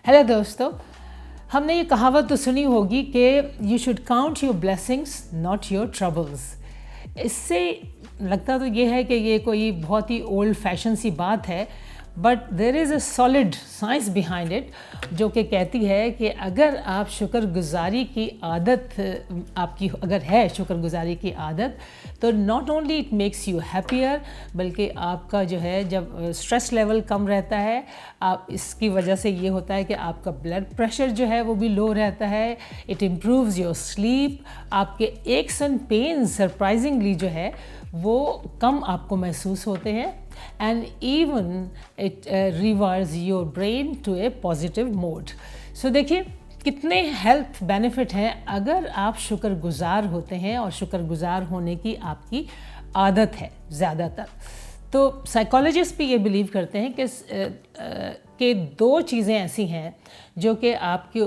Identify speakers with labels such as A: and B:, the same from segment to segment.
A: Hello दोस्तों, हमने ये कहावत तो सुनी होगी कि you should count your blessings not your troubles. इससे लगता तो ये है कि ये कोई बहुत ही ओल्ड फैशन सी बात है, but there is a solid science behind it, जो कि कहती है कि अगर आप शुक्रगुजारी की आदत आपकी अगर है शुक्रगुजारी की आदत, तो not only it makes you happier, बल्कि आपका जो है जब स्ट्रेस लेवल कम रहता है, आप इसकी वजह से ये होता है कि आपका ब्लड प्रेशर जो है वो भी लो रहता है। इट इम्प्रूव्स योर स्लीप, आपके एक्स एंड पेन सरप्राइजिंगली जो है वो कम आपको महसूस होते हैं, and even it reverse your brain to a positive mode. So देखिए कितने हेल्थ बेनिफिट हैं अगर आप शुक्रगुजार होते हैं और शुक्रगुजार होने की आपकी आदत है ज़्यादातर। तो साइकोलॉजिस्ट भी ये बिलीव करते हैं कि दो चीज़ें ऐसी हैं जो कि आपकी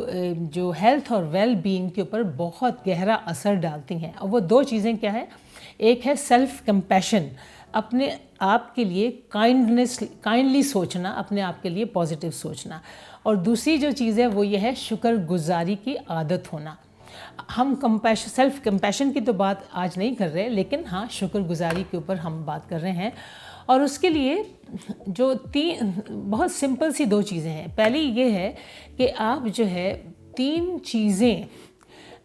A: जो हेल्थ और वेल बीइंग के ऊपर बहुत गहरा असर डालती हैं, और वो दो चीज़ें क्या है? एक है सेल्फ कंपैशन, अपने आप के लिए काइंडली सोचना, अपने आप के लिए पॉजिटिव सोचना, और दूसरी जो चीज़ है वो ये है शुक्रगुजारी की आदत होना। हम सेल्फ कंपैशन की तो बात आज नहीं कर रहे, लेकिन हाँ शुक्रगुजारी के ऊपर हम बात कर रहे हैं। और उसके लिए जो बहुत सिंपल सी दो चीज़ें हैं। पहली ये है कि आप जो है 3 चीज़ें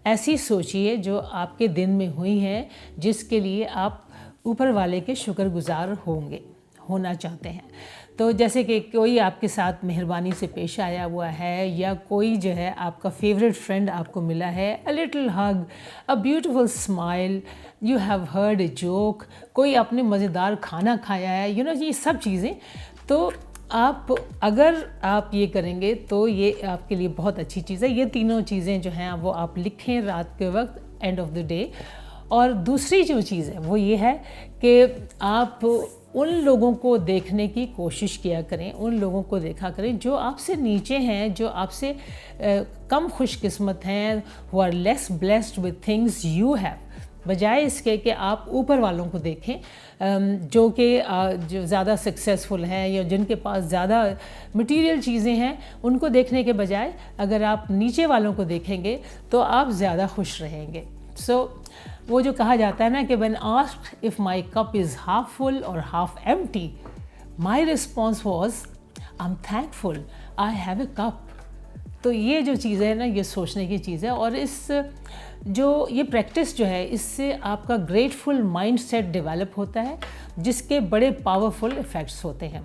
A: ऐसी सोचिए जो आपके दिन में हुई हैं, जिसके लिए आप ऊपर वाले के शुक्रगुजार होना चाहते हैं। तो जैसे कि कोई आपके साथ मेहरबानी से पेश आया हुआ है, या कोई जो है आपका फेवरेट फ्रेंड आपको मिला है, a little hug, a beautiful smile, you have heard a joke, कोई आपने मज़ेदार खाना खाया है, ये सब चीज़ें। तो अगर आप ये करेंगे तो ये आपके लिए बहुत अच्छी चीज़ है। ये तीनों चीज़ें जो हैं वो आप लिखें रात के वक्त, एंड ऑफ द डे। और दूसरी जो चीज़ है वो ये है कि आप उन लोगों को देखने की कोशिश किया करें, उन लोगों को देखा करें जो आपसे नीचे हैं, जो आपसे कम खुशकिस्मत हैं, who are less blessed with things you have, बजाय इसके कि आप ऊपर वालों को देखें जो ज़्यादा सक्सेसफुल हैं या जिनके पास ज़्यादा मटेरियल चीज़ें हैं। उनको देखने के बजाय अगर आप नीचे वालों को देखेंगे तो आप ज़्यादा खुश रहेंगे। वो जो कहा जाता है ना कि when asked if my cup is half full or half empty, my response was I'm thankful I have a cup। तो ये जो चीज़ है ना, ये सोचने की चीज़ है, और ये प्रैक्टिस जो है, इससे आपका ग्रेटफुल माइंड सेट डेवलप होता है, जिसके बड़े पावरफुल इफ़ेक्ट्स होते हैं।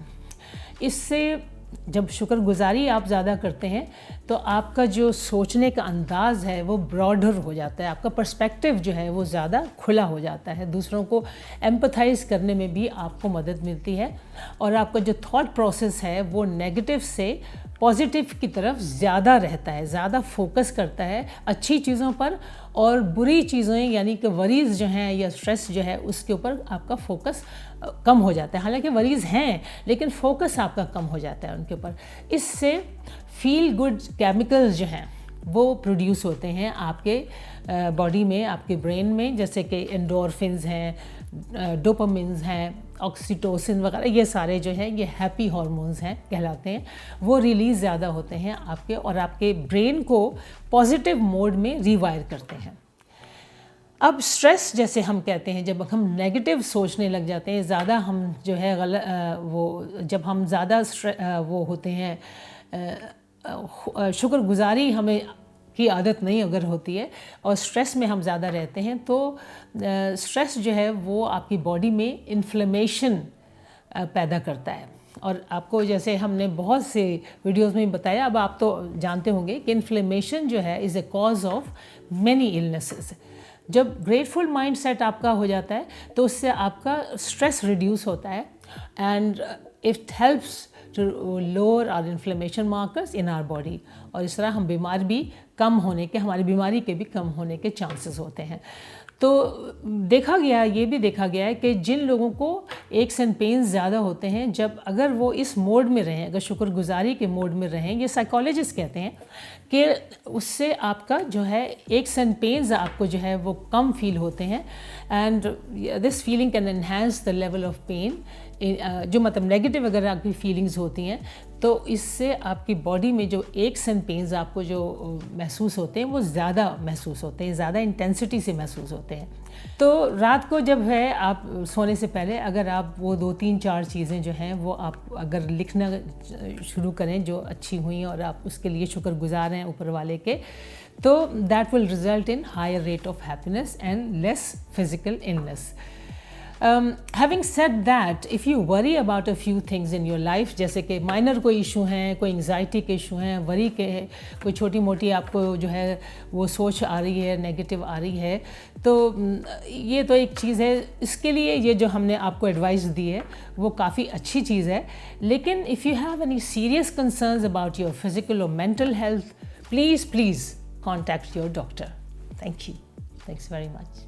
A: इससे जब शुक्रगुजारी आप ज़्यादा करते हैं तो आपका जो सोचने का अंदाज़ है वो ब्रॉडर हो जाता है, आपका पर्सपेक्टिव जो है वो ज़्यादा खुला हो जाता है, दूसरों को एम्पथाइज़ करने में भी आपको मदद मिलती है, और आपका जो थॉट प्रोसेस है वो नेगेटिव से पॉजिटिव की तरफ ज़्यादा रहता है, ज़्यादा फोकस करता है अच्छी चीज़ों पर, और बुरी चीज़ें यानी कि वरीज़ जो हैं या स्ट्रेस जो है उसके ऊपर आपका फोकस कम हो जाता है। हालांकि वरीज़ हैं, लेकिन फोकस आपका कम हो जाता है उनके ऊपर। इससे फील गुड केमिकल्स जो हैं वो प्रोड्यूस होते हैं आपके बॉडी में, आपके ब्रेन में, जैसे कि एंडोर्फिन्स हैं, डोपामिन्स हैं, ऑक्सीटोसिन वगैरह, ये सारे जो हैं ये हैप्पी हार्मोन्स हैं कहलाते हैं। वो रिलीज़ ज़्यादा होते हैं आपके, और आपके ब्रेन को पॉजिटिव मोड में रिवायर करते हैं। अब स्ट्रेस जैसे हम कहते हैं, जब हम नेगेटिव सोचने लग जाते हैं, ज़्यादा हम जो है जब हम ज़्यादा वो होते हैं, शुक्रगुजारी हमें की आदत नहीं अगर होती है और स्ट्रेस में हम ज़्यादा रहते हैं, तो स्ट्रेस जो है वो आपकी बॉडी में इन्फ्लेमेशन पैदा करता है। और आपको जैसे हमने बहुत से वीडियोस में बताया, अब आप तो जानते होंगे कि इन्फ्लेमेशन जो है is a cause of many illnesses. जब ग्रेटफुल माइंड सेट आपका हो जाता है तो उससे आपका स्ट्रेस रिड्यूस होता है, and it helps to lower our inflammation markers in our body, और इस तरह हम बीमार भी कम होने के, हमारी बीमारी के भी कम होने के चांसेस होते हैं। तो ये भी देखा गया है कि जिन लोगों को एक्स एंड पेन ज़्यादा होते हैं, जब अगर वो इस मोड में रहें, अगर शुक्रगुजारी के मोड में रहें, ये साइकोलॉजिस्ट कहते हैं कि उससे आपका जो है एक्स एंड पेन्स आपको जो है वो कम फील होते हैं, and this feeling can enhance the level of pain. जो मतलब नेगेटिव अगर आपकी फीलिंग्स होती हैं تو اس سے آپ کی باڈی میں جو ایکس اینڈ پینز آپ کو جو محسوس ہوتے ہیں وہ زیادہ محسوس ہوتے ہیں, زیادہ انٹینسٹی سے محسوس ہوتے ہیں. تو رات کو جب ہے آپ سونے سے پہلے اگر آپ وہ 2-3-4 چیزیں جو ہیں وہ آپ اگر لکھنا شروع کریں جو اچھی ہوئیں اور آپ اس کے لیے شکر گزار ہیں اوپر والے کے, تو that will result in higher rate of happiness and less physical illness. Having said that, if you worry about a few things in your life, جیسے کہ مائنر کوئی ایشو ہیں, کوئی انگزائٹی کے ایشو ہیں, وری کے کوئی چھوٹی موٹی آپ کو جو ہے وہ سوچ آ رہی ہے, نیگیٹو آ رہی ہے, تو یہ تو ایک چیز ہے. اس کے لیے یہ جو ہم نے آپ کو ایڈوائس دی ہے وہ کافی اچھی چیز ہے. لیکن if you have any serious concerns about your physical or mental health, please contact your doctor. Thank you. Thanks very much.